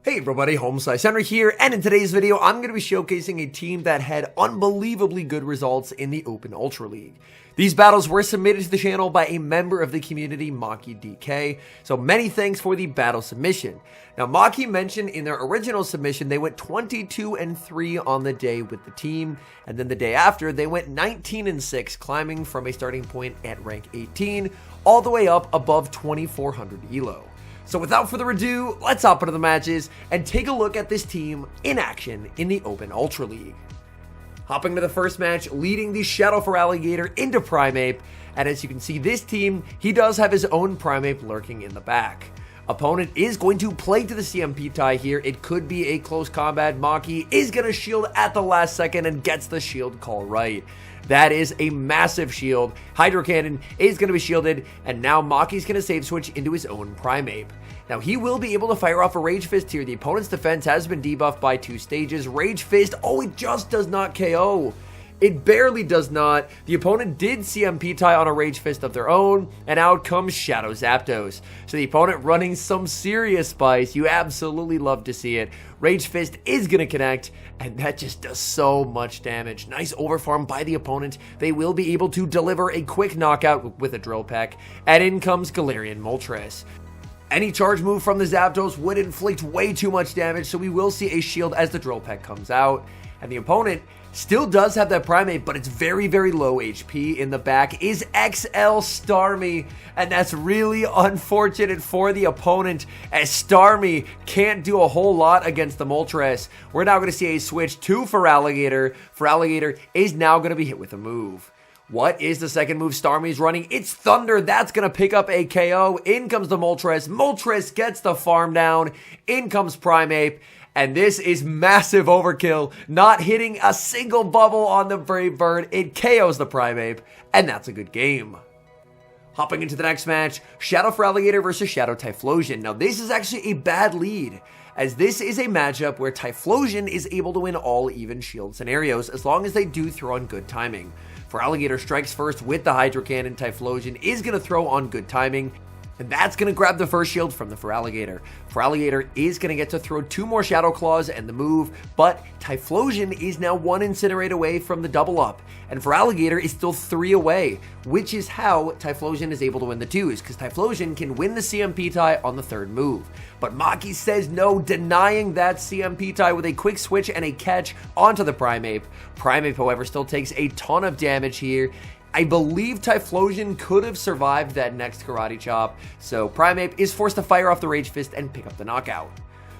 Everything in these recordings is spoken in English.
Hey everybody, HomeSliceHenry here, and in today's video, I'm going to be showcasing a team that had unbelievably good results in the Open Ultra League. These battles were submitted to the channel by a member of the community, MakiDK, so many thanks for the battle submission. Now, Maki mentioned in their original submission they went 22-3 on the day with the team, and then the day after they went 19-6, climbing from a starting point at rank 18 all the way up above 2400 elo. So without further ado, let's hop into the matches and take a look at this team in action in the Open Ultra League. Hopping to the first match, leading the Shadow Feraligatr into Primeape, and as you can see, this team, he does have his own Primeape lurking in the back. Opponent is going to play to the CMP tie here. It could be a close combat. Maki is going to shield at the last second and gets the shield call right. That is a massive shield. Hydro Cannon is going to be shielded, and now Maki's going to save switch into his own Primeape. Now, he will be able to fire off a Rage Fist here. The opponent's defense has been debuffed by 2 stages. Rage Fist, it just does not KO. It barely does not. The opponent did CMP tie on a Rage Fist of their own, and out comes Shadow Zapdos. So the opponent running some serious spice. You absolutely love to see it. Rage Fist is going to connect, and that just does so much damage. Nice overfarm by the opponent. They will be able to deliver a quick knockout with a Drill Peck, and in comes Galarian Moltres. Any charge move from the Zapdos would inflict way too much damage, so we will see a shield as the Drill Peck comes out, and the opponent still does have that Primeape, but it's very, very low HP. In the back is XL Starmie, and that's really unfortunate for the opponent, as Starmie can't do a whole lot against the Moltres. We're now going to see a switch to Feraligatr. Feraligatr is now going to be hit with a move. What is the second move Starmie's running? It's Thunder. That's going to pick up a KO. In comes the Moltres. Moltres gets the farm down. In comes Primeape. And this is massive overkill, not hitting a single bubble on the Brave Bird. It KOs the Primeape, and that's a good game. Hopping into the next match, Shadow Feraligatr versus Shadow Typhlosion. Now, this is actually a bad lead, as this is a matchup where Typhlosion is able to win all even shield scenarios as long as they do throw on good timing. Feraligatr strikes first with the Hydro Cannon. Typhlosion is going to throw on good timing, and that's going to grab the first shield from the Feraligatr. Feraligatr is going to get to throw 2 more Shadow Claws and the move, but Typhlosion is now 1 Incinerate away from the double up, and Feraligatr is still 3 away, which is how Typhlosion is able to win the 2s, because Typhlosion can win the CMP tie on the 3rd move. But Maki says no, denying that CMP tie with a quick switch and a catch onto the Primeape. Primeape, however, still takes a ton of damage here. I believe Typhlosion could have survived that next Karate Chop, so Primeape is forced to fire off the Rage Fist and pick up the knockout.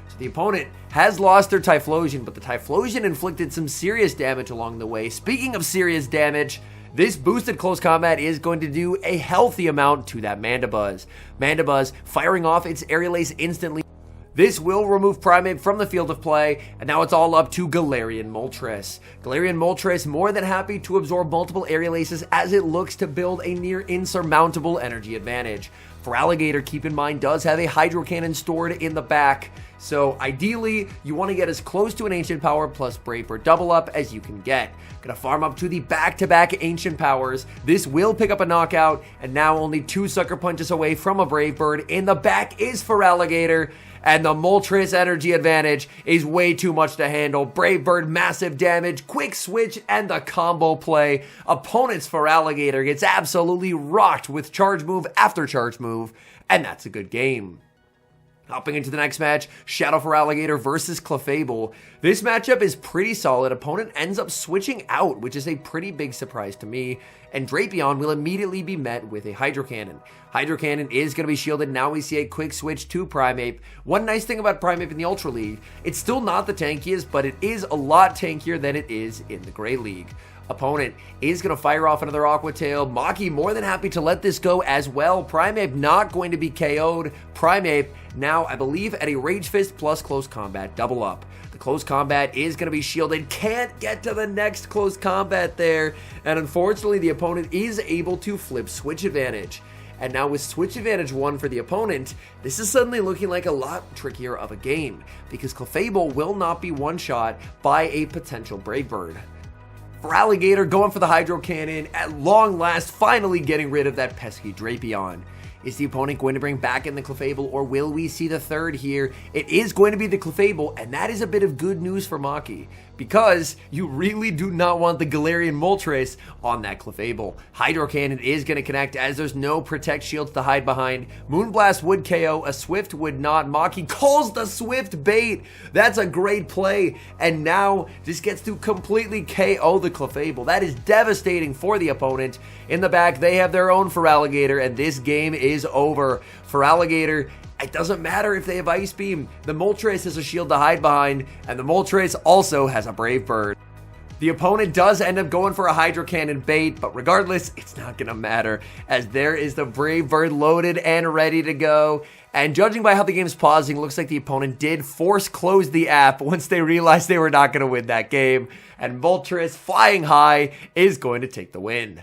So the opponent has lost their Typhlosion, but the Typhlosion inflicted some serious damage along the way. Speaking of serious damage, this boosted close combat is going to do a healthy amount to that Mandibuzz. Mandibuzz firing off its Aerial Ace instantly. This will remove Primeape from the field of play, and now it's all up to Galarian Moltres. Galarian Moltres more than happy to absorb multiple Aerial Aces as it looks to build a near insurmountable energy advantage. Feraligatr, keep in mind, does have a Hydro Cannon stored in the back, so ideally, you want to get as close to an Ancient Power plus Brave Bird double up as you can get. Gonna farm up to the back-to-back Ancient Powers. This will pick up a knockout, and now only 2 Sucker Punches away from a Brave Bird. In the back is Feraligatr, and the Moltres energy advantage is way too much to handle. Brave Bird, massive damage, quick switch, and the combo play. Opponent's Feraligatr gets absolutely rocked with charge move after charge move, and that's a good game. Hopping into the next match, Shadow Feraligatr versus Clefable. This matchup is pretty solid. Opponent ends up switching out, which is a pretty big surprise to me, and Drapion will immediately be met with a Hydro Cannon. Hydro Cannon is going to be shielded. Now we see a quick switch to Primeape. One nice thing about Primeape in the Ultra League, it's still not the tankiest, but it is a lot tankier than it is in the Great League. Opponent is going to fire off another Aqua Tail. Maki more than happy to let this go as well. Primeape not going to be KO'd. Primeape now, I believe, at a Rage Fist plus Close Combat double up. The Close Combat is going to be shielded. Can't get to the next Close Combat there. And unfortunately, the opponent is able to flip Switch Advantage. And now with Switch Advantage 1 for the opponent, this is suddenly looking like a lot trickier of a game, because Clefable will not be one-shot by a potential Brave Bird. Feraligatr going for the Hydro Cannon, at long last finally getting rid of that pesky Drapion. Is the opponent going to bring back in the Clefable, or will we see the third here? It is going to be the Clefable, and that is a bit of good news for Maki, because you really do not want the Galarian Moltres on that Clefable. Hydro Cannon is going to connect, as there's no Protect shields to hide behind. Moonblast would KO, a Swift would not. Maki calls the Swift bait. That's a great play, and now just gets to completely KO the Clefable. That is devastating for the opponent. In the back, they have their own Feraligatr, and this game is over. Feraligatr, it doesn't matter if they have Ice Beam. The Moltres has a shield to hide behind, and the Moltres also has a Brave Bird. The opponent does end up going for a Hydro Cannon bait, but regardless, it's not going to matter, as there is the Brave Bird loaded and ready to go. And judging by how the game's pausing, looks like the opponent did force close the app once they realized they were not going to win that game. And Moltres, flying high, is going to take the win.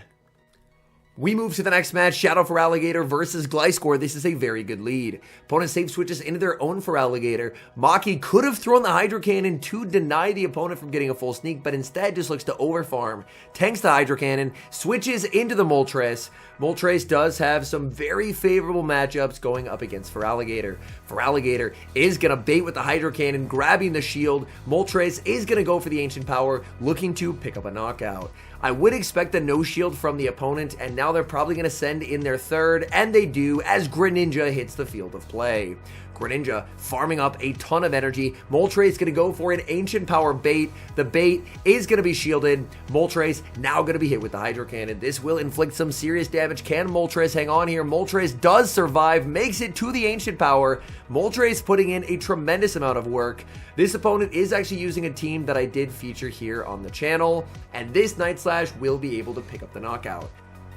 We move to the next match, Shadow Feraligatr versus Gliscor. This is a very good lead. Opponent safe switches into their own Feraligatr. Maki could have thrown the Hydro Cannon to deny the opponent from getting a full sneak, but instead just looks to overfarm. Tanks the Hydro Cannon, switches into the Moltres. Moltres does have some very favorable matchups going up against Feraligatr. Feraligatr is going to bait with the Hydro Cannon, grabbing the shield. Moltres is going to go for the Ancient Power, looking to pick up a knockout. I would expect a no shield from the opponent, and now they're probably going to send in their third, and they do, as Greninja hits the field of play. Greninja farming up a ton of energy. Moltres is going to go for an Ancient Power bait. The bait is going to be shielded. Moltres now going to be hit with the Hydro Cannon. This will inflict some serious damage. Can Moltres hang on here? Moltres does survive, makes it to the Ancient Power. Moltres putting in a tremendous amount of work. This opponent is actually using a team that I did feature here on the channel, and this Night Slash will be able to pick up the knockout.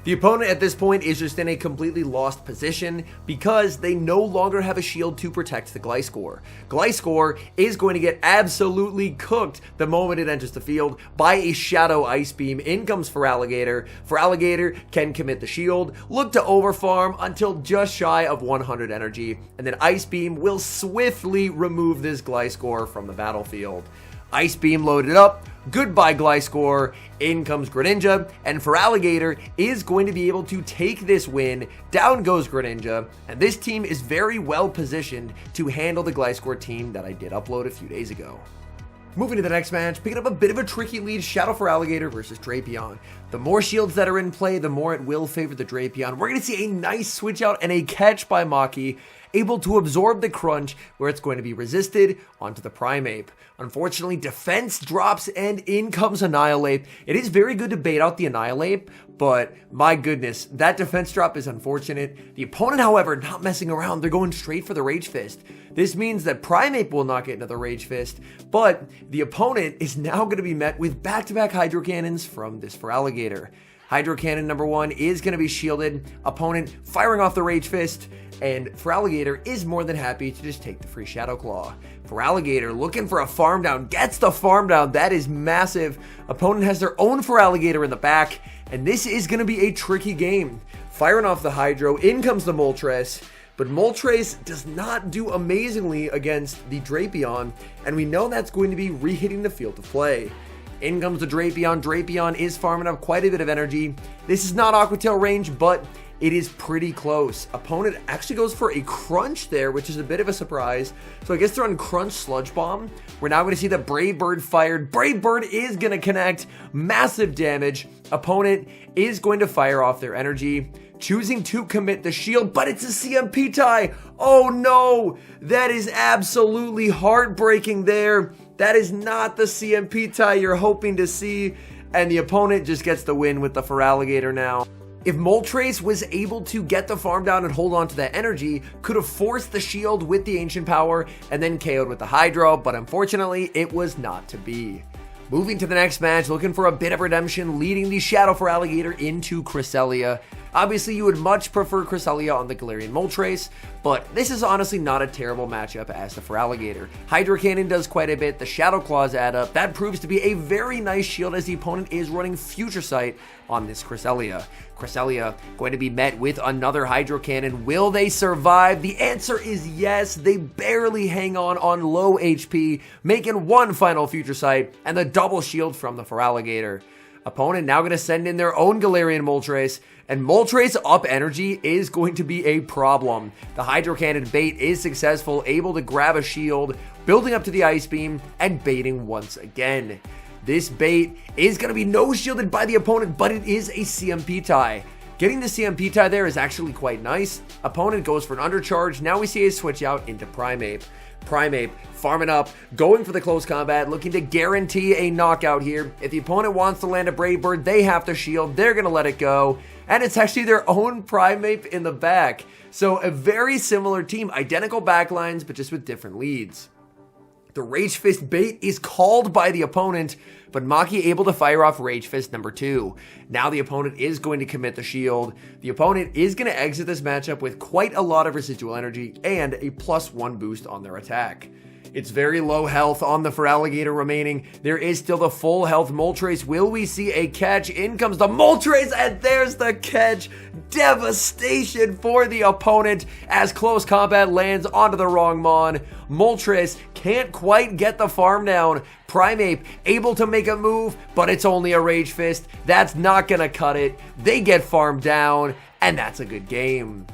The opponent at this point is just in a completely lost position because they no longer have a shield to protect the Gliscor. Gliscor is going to get absolutely cooked the moment it enters the field by a Shadow Ice Beam. In comes Feraligatr. Feraligatr can commit the shield, look to overfarm until just shy of 100 energy, and then Ice Beam will swiftly remove this Gliscor from the battlefield. Ice Beam loaded up. Goodbye Gliscor, in comes Greninja, and Feraligatr is going to be able to take this win. Down goes Greninja, and this team is very well positioned to handle the Gliscor team that I did upload a few days ago. Moving to the next match, picking up a bit of a tricky lead, Shadow Feraligatr versus Drapion. The more shields that are in play, the more it will favor the Drapion. We're going to see a nice switch out and a catch by Maki, able to absorb the crunch where it's going to be resisted onto the Primeape. Unfortunately, defense drops and in comes Annihilate. It is very good to bait out the Annihilate, but my goodness, that defense drop is unfortunate. The opponent, however, not messing around. They're going straight for the Rage Fist. This means that Primeape will not get another Rage Fist, but the opponent is now going to be met with back-to-back Hydro Cannons from this Feraligatr. Hydro Cannon number one is going to be shielded. Opponent firing off the Rage Fist, and Feraligatr is more than happy to just take the free Shadow Claw. Feraligatr looking for a farm down, gets the farm down. That is massive. Opponent has their own Feraligatr in the back, and this is going to be a tricky game. Firing off the Hydro, in comes the Moltres, but Moltres does not do amazingly against the Drapion, and we know that's going to be re-hitting the field of play. In comes the Drapion. Drapion is farming up quite a bit of energy. This is not Aqua Tail range, but it is pretty close. Opponent actually goes for a Crunch there, which is a bit of a surprise. So I guess they're on Crunch Sludge Bomb. We're now going to see the Brave Bird fired. Brave Bird is going to connect. Massive damage. Opponent is going to fire off their energy, choosing to commit the shield, but it's a CMP tie. Oh no, that is absolutely heartbreaking there. That is not the CMP tie you're hoping to see, and the opponent just gets the win with the Feraligatr now. If Moltres was able to get the farm down and hold on to that energy, could have forced the shield with the Ancient Power and then KO'd with the Hydro, but unfortunately it was not to be. Moving to the next match, looking for a bit of redemption, leading the Shadow Feraligatr into Cresselia. Obviously, you would much prefer Cresselia on the Galarian Moltres, but this is honestly not a terrible matchup as the Feraligatr. Hydro Cannon does quite a bit, the Shadow Claws add up. That proves to be a very nice shield as the opponent is running Future Sight on this Cresselia. Cresselia going to be met with another Hydro Cannon. Will they survive? The answer is yes. They barely hang on low HP, making one final Future Sight and the double shield from the Feraligatr. Opponent now going to send in their own Galarian Moltres, and Moltres up energy is going to be a problem. The Hydro Cannon bait is successful, able to grab a shield, building up to the Ice Beam, and baiting once again. This bait is going to be no shielded by the opponent, but it is a CMP tie. Getting the CMP tie there is actually quite nice. Opponent goes for an undercharge. Now we see a switch out into Primeape. Primeape farming up, going for the close combat, looking to guarantee a knockout here. If the opponent wants to land a Brave Bird, they have to shield. They're going to let it go. And it's actually their own Primeape in the back. So a very similar team, identical backlines, but just with different leads. The Rage Fist bait is called by the opponent, but Maki able to fire off Rage Fist number 2. Now the opponent is going to commit the shield. The opponent is going to exit this matchup with quite a lot of residual energy and a +1 boost on their attack. It's very low health on the Feraligatr remaining. There is still the full health Moltres. Will we see a catch? In comes the Moltres, and there's the catch. Devastation for the opponent as close combat lands onto the wrong Mon. Moltres can't quite get the farm down. Primeape able to make a move, but it's only a Rage Fist. That's not gonna cut it. They get farmed down, and that's a good game.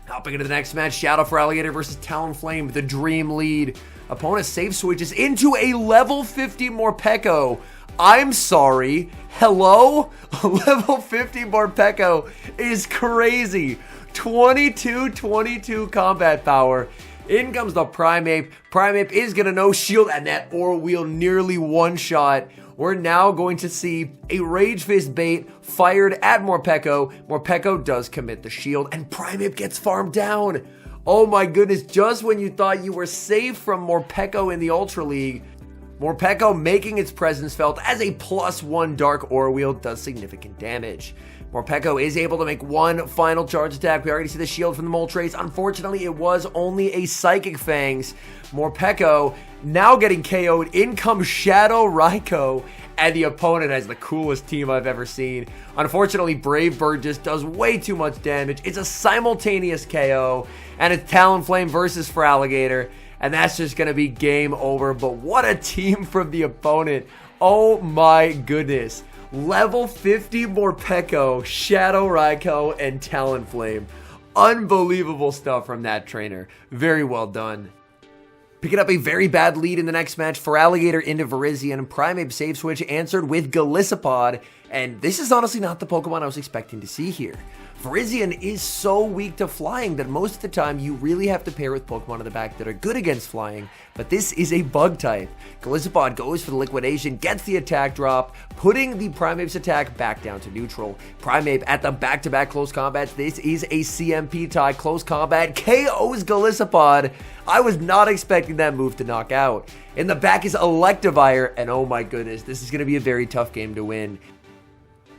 Hopping into the next match, Shadow Feraligatr versus Talonflame, the dream lead. Opponent safe switches into a level 50 Morpeko. I'm sorry, hello? Level 50 Morpeko is crazy. 22 combat power. In comes the Primeape. Primeape is going to no shield, and that Aura Wheel nearly one-shot. We're now going to see a Rage Fist bait fired at Morpeko. Morpeko does commit the shield, and Primeape gets farmed down. Oh my goodness, just when you thought you were safe from Morpeko in the Ultra League, Morpeko making its presence felt as a +1 Dark Aura Wheel does significant damage. Morpeko is able to make one final charge attack. We already see the shield from the Moltres. Unfortunately, it was only a Psychic Fangs. Morpeko now getting KO'd. In comes Shadow Raikou, and the opponent has the coolest team I've ever seen. Unfortunately, Brave Bird just does way too much damage. It's a simultaneous KO, and it's Talonflame versus Feraligatr, and that's just going to be game over. But what a team from the opponent. Oh my goodness. Level 50 Morpeko, Shadow Raikou, and Talonflame. Unbelievable stuff from that trainer. Very well done. Picking up a very bad lead in the next match, Feraligatr into Virizion. Primeape save switch answered with Golisopod, and this is honestly not the Pokemon I was expecting to see here. Virizion is so weak to flying that most of the time you really have to pair with Pokemon in the back that are good against flying, but this is a bug type. Golisopod goes for the liquidation, gets the attack drop, putting the Primeape's attack back down to neutral. Primeape at the back-to-back close combats. This is a CMP tie close combat. KOs Golisopod. I was not expecting that move to knock out. In the back is Electivire, and oh my goodness, this is going to be a very tough game to win.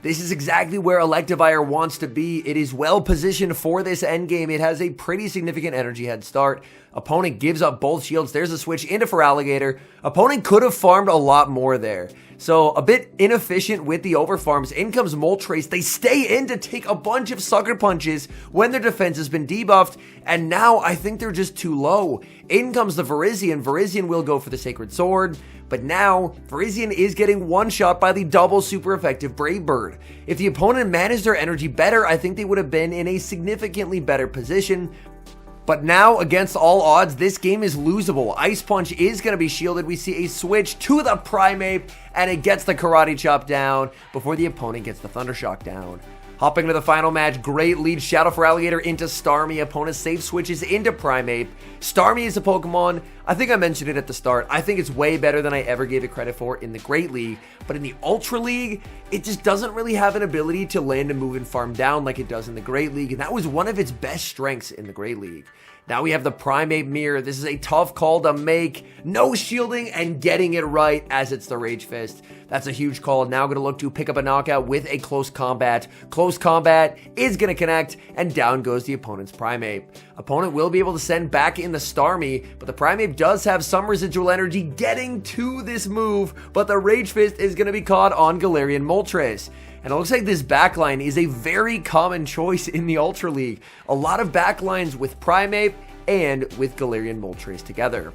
This is exactly where Electivire wants to be. It is well positioned for this endgame. It has a pretty significant energy head start. Opponent gives up both shields. There's a switch into Feraligatr. Opponent could have farmed a lot more there. So a bit inefficient with the overfarms. In comes Moltres. They stay in to take a bunch of sucker punches when their defense has been debuffed. And now I think they're just too low. In comes the Virizion. Virizion will go for the Sacred Sword. But now, Virizion is getting one-shot by the double super effective Brave Bird. If the opponent managed their energy better, I think they would have been in a significantly better position. But now, against all odds, this game is losable. Ice Punch is going to be shielded. We see a switch to the Primeape, and it gets the Karate Chop down before the opponent gets the Thunder Shock down. Hopping into the final match, great lead, Shadow Feraligatr into Starmie. Opponent safe switches into Primeape. Starmie is a Pokemon, I think I mentioned it at the start, I think it's way better than I ever gave it credit for in the Great League. But in the Ultra League, it just doesn't really have an ability to land and move and farm down like it does in the Great League. And that was one of its best strengths in the Great League. Now we have the Primeape Mirror. This is a tough call to make. No shielding and getting it right as it's the Rage Fist. That's a huge call. Now going to look to pick up a knockout with a close combat. Close combat is going to connect, and down goes the opponent's Primeape. Opponent will be able to send back in the Starmie, but the Primeape does have some residual energy getting to this move, but the Rage Fist is going to be caught on Galarian Moltres. And it looks like this backline is a very common choice in the Ultra League. A lot of backlines with Primeape and with Galarian Moltres together.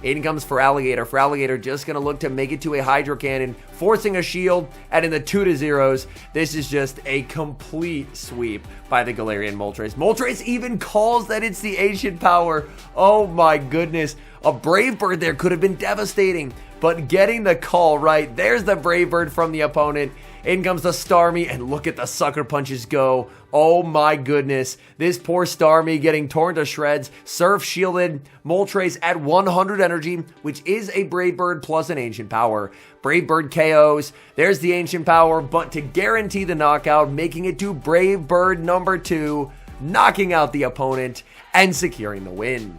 In comes Feraligatr. Feraligatr just going to look to make it to a Hydro Cannon, forcing a shield, and in the 2-0s, this is just a complete sweep by the Galarian Moltres. Moltres even calls that it's the Ancient Power. Oh my goodness. A Brave Bird there could have been devastating, but getting the call right, there's the Brave Bird from the opponent. In comes the Starmie, and look at the Sucker Punches go. Oh my goodness. This poor Starmie getting torn to shreds. Surf shielded. Moltres at 100 energy, which is a Brave Bird plus an Ancient Power. Brave Bird KOs. There's the Ancient Power, but to guarantee the knockout, making it to Brave Bird number 2, knocking out the opponent and securing the win.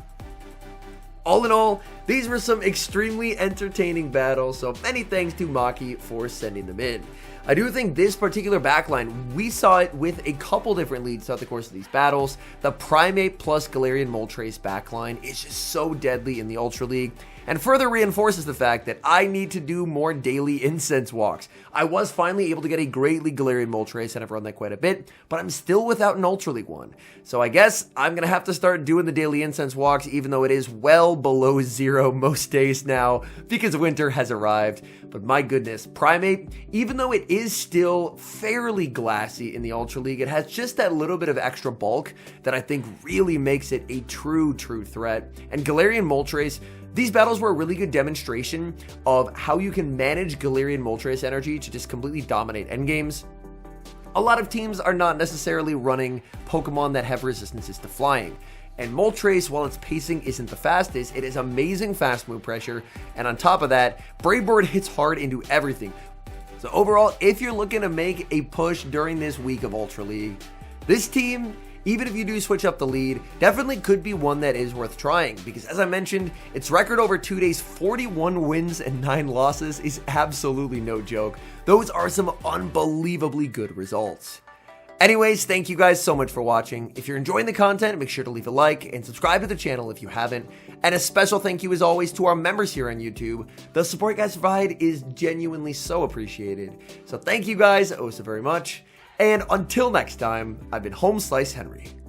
All in all, these were some extremely entertaining battles, so many thanks to Maki for sending them in. I do think this particular backline, we saw it with a couple different leads throughout the course of these battles. The Primate plus Galarian Moltres backline is just so deadly in the Ultra League, and further reinforces the fact that I need to do more daily incense walks. I was finally able to get a Great League Galarian Moltres, and I've run that quite a bit, but I'm still without an Ultra League one. So I guess I'm going to have to start doing the daily incense walks, even though it is well below 0 most days now, because winter has arrived. But my goodness, Primate, even though it is still fairly glassy in the Ultra League, it has just that little bit of extra bulk that I think really makes it a true threat. And Galarian Moltres, these battles were a really good demonstration of how you can manage Galarian Moltres energy to just completely dominate endgames. A lot of teams are not necessarily running Pokemon that have resistances to flying. And Moltres, while its pacing isn't the fastest, it has amazing fast move pressure, and on top of that, Brave Bird hits hard into everything. So overall, if you're looking to make a push during this week of Ultra League, this team, even if you do switch up the lead, definitely could be one that is worth trying, because as I mentioned, its record over 2 days, 41 wins and 9 losses, is absolutely no joke. Those are some unbelievably good results. Anyways, thank you guys so much for watching. If you're enjoying the content, make sure to leave a like and subscribe to the channel if you haven't. And a special thank you as always to our members here on YouTube. The support you guys provide is genuinely so appreciated. So thank you guys oh so very much. And until next time, I've been HomeSliceHenry.